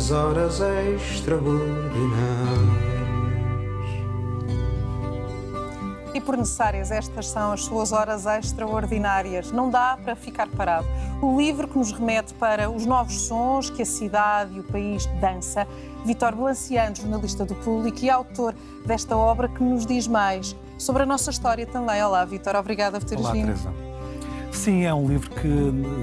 as horas extraordinárias. E por necessárias, estas são as suas horas extraordinárias. Não dá para ficar parado. O livro que nos remete para os novos sons que a cidade e o país dança. Vítor Balanciano, jornalista do Público e autor desta obra que nos diz mais sobre a nossa história também. Olá, Vítor, obrigada por teres vindo. Teresa. Sim, é um livro que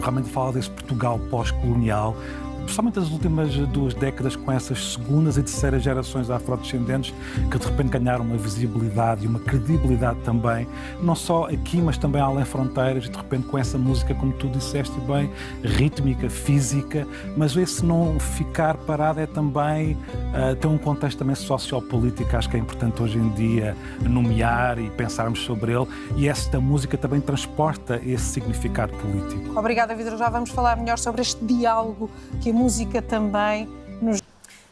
realmente fala desse Portugal pós-colonial, principalmente as últimas 2 décadas, com essas segundas e terceiras gerações afrodescendentes que de repente ganharam uma visibilidade e uma credibilidade também, não só aqui, mas também além fronteiras, e de repente com essa música, como tu disseste bem, rítmica, física, mas esse não ficar parado é também ter um contexto também sociopolítico. Acho que é importante hoje em dia nomear e pensarmos sobre ele, e esta música também transporta esse significado político. Obrigada, Vítor. Já vamos falar melhor sobre este diálogo que a música também nos...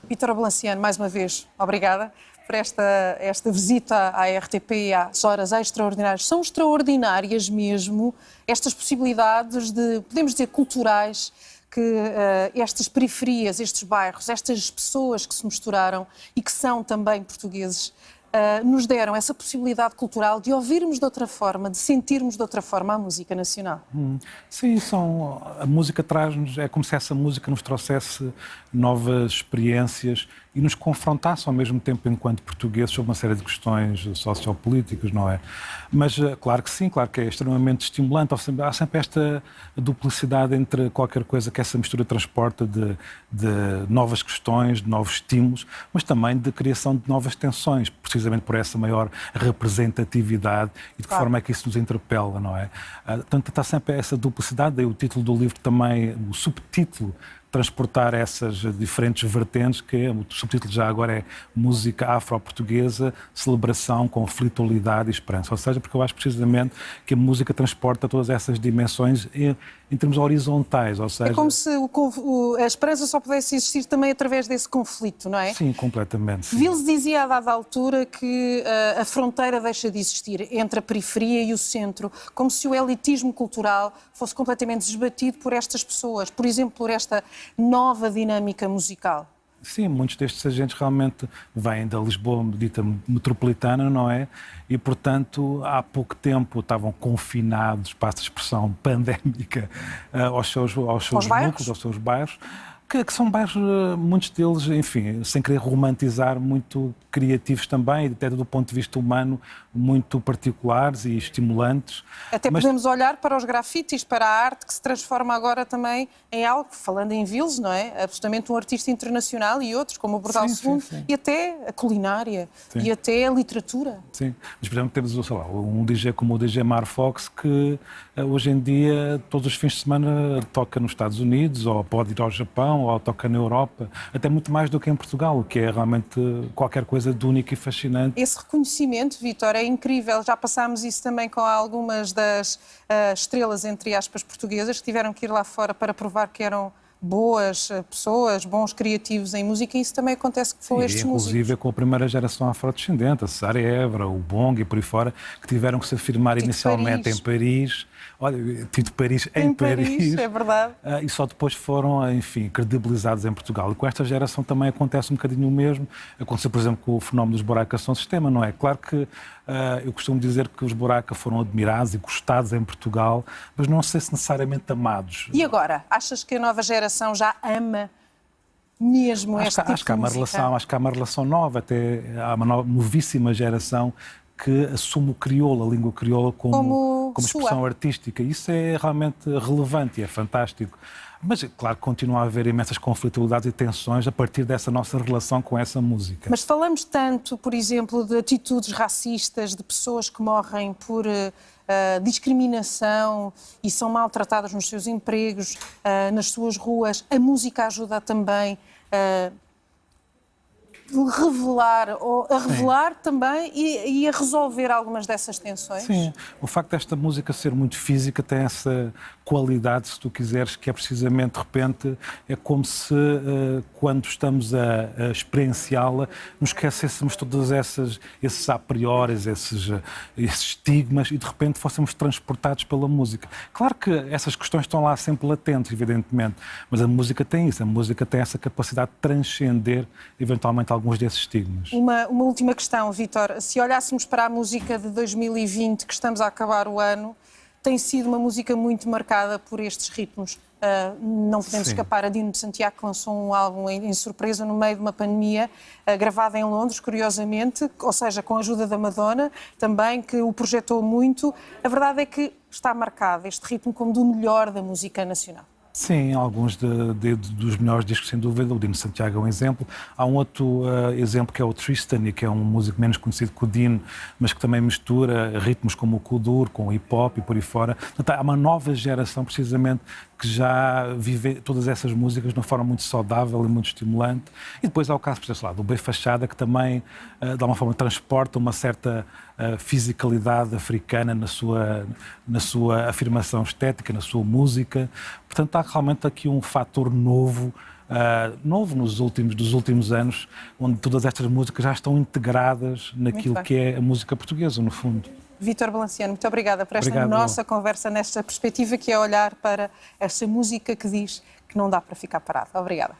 Vítor Balanciano, mais uma vez, obrigada por esta visita à RTP e às horas extraordinárias. São extraordinárias mesmo estas possibilidades de, podemos dizer, culturais, que estas periferias, estes bairros, estas pessoas que se misturaram e que são também portugueses, nos deram essa possibilidade cultural de ouvirmos de outra forma, de sentirmos de outra forma a música nacional. Sim, a música traz-nos, é como se essa música nos trouxesse novas experiências e nos confrontasse ao mesmo tempo enquanto portugueses sobre uma série de questões sociopolíticas, não é? Mas claro que sim, claro que é extremamente estimulante. Há sempre esta duplicidade entre qualquer coisa que essa mistura transporta de novas questões, de novos estímulos, mas também de criação de novas tensões, precisamente por essa maior representatividade e de que forma é que isso nos interpela, não é? Portanto, está sempre essa duplicidade, daí o título do livro também, o subtítulo, transportar essas diferentes vertentes, que o subtítulo já agora é Música Afro-Portuguesa, Celebração, Conflitualidade e Esperança. Ou seja, porque eu acho precisamente que a música transporta todas essas dimensões em termos horizontais, ou seja... É como se a esperança só pudesse existir também através desse conflito, não é? Sim, completamente. Sim. Vils dizia a dada altura que a fronteira deixa de existir entre a periferia e o centro, como se o elitismo cultural fosse completamente esbatido por estas pessoas, por exemplo, por esta nova dinâmica musical. Sim, muitos destes agentes realmente vêm da Lisboa dita metropolitana, não é? E, portanto, há pouco tempo estavam confinados, passa a expressão pandémica, aos seus núcleos, aos seus bairros, que são bairros, muitos deles, enfim, sem querer romantizar, muito criativos também, até do ponto de vista humano, muito particulares e estimulantes. Até podemos olhar para os grafites, para a arte que se transforma agora também em algo, falando em Vils, não é? Absolutamente um artista internacional e outros, como o Bordal II, e até a culinária, e até a literatura. Sim, mas por exemplo temos, sei lá, um DJ como o DJ Mar Fox, que hoje em dia, todos os fins de semana, toca nos Estados Unidos, ou pode ir ao Japão, ou toca na Europa, até muito mais do que em Portugal, o que é realmente qualquer coisa de único e fascinante. Esse reconhecimento, Vítor, é incrível. Já passámos isso também com algumas das estrelas, entre aspas, portuguesas, que tiveram que ir lá fora para provar que eram boas pessoas, bons criativos em música, e isso também acontece com estes músicos. Inclusive com a primeira geração afrodescendente, a Cesária Évora, o Bong e por aí fora, que tiveram que se afirmar Tito inicialmente em Paris. Olha, Tito Paris em Paris. É verdade. E só depois foram, enfim, credibilizados em Portugal. E com esta geração também acontece um bocadinho o mesmo. Aconteceu, por exemplo, com o fenómeno dos Buraca Som Sistema, não é? Claro que eu costumo dizer que os Buraca foram admirados e gostados em Portugal, mas não sei se necessariamente amados. E agora? Achas que a nova geração já ama mesmo este tipo de música? Acho que há uma relação nova, até há uma novíssima geração que assume o crioulo, a língua crioula, como expressão artística. Isso é realmente relevante e é fantástico. Mas, claro, continua a haver imensas conflitualidades e tensões a partir dessa nossa relação com essa música. Mas falamos tanto, por exemplo, de atitudes racistas, de pessoas que morrem por discriminação e são maltratadas nos seus empregos, nas suas ruas. A música ajuda também revelar, ou a revelar também e a resolver algumas dessas tensões? Sim, o facto desta música ser muito física tem essa qualidade, se tu quiseres, que é precisamente, de repente, é como se, quando estamos a experienciá-la, nos esquecêssemos todos esses a priori, esses estigmas, e de repente fôssemos transportados pela música. Claro que essas questões estão lá sempre latentes, evidentemente, mas a música tem isso, a música tem essa capacidade de transcender, eventualmente, alguns desses estigmas. Uma última questão, Vítor. Se olhássemos para a música de 2020, que estamos a acabar o ano, tem sido uma música muito marcada por estes ritmos. Não podemos escapar a Dino de Santiago, que lançou um álbum em surpresa no meio de uma pandemia, gravado em Londres, curiosamente, ou seja, com a ajuda da Madonna, também, que o projetou muito. A verdade é que está marcado este ritmo como do melhor da música nacional. Sim, alguns dos melhores discos, sem dúvida. O Dino Santiago é um exemplo. Há um outro exemplo que é o Tristan, que é um músico menos conhecido que o Dino, mas que também mistura ritmos como o Kuduro, com o hip-hop e por aí fora. Portanto, há uma nova geração, precisamente, que já vive todas essas músicas de uma forma muito saudável e muito estimulante. E depois há o caso, por exemplo, do B Fachada, que também, de alguma forma, transporta uma certa fisicalidade africana na sua afirmação estética, na sua música. Portanto, há realmente aqui um fator novo dos últimos anos, onde todas estas músicas já estão integradas naquilo que é a música portuguesa, no fundo. Vítor Balanciano, muito obrigada por esta nossa conversa, nesta perspectiva que é olhar para essa música que diz que não dá para ficar parado. Obrigada.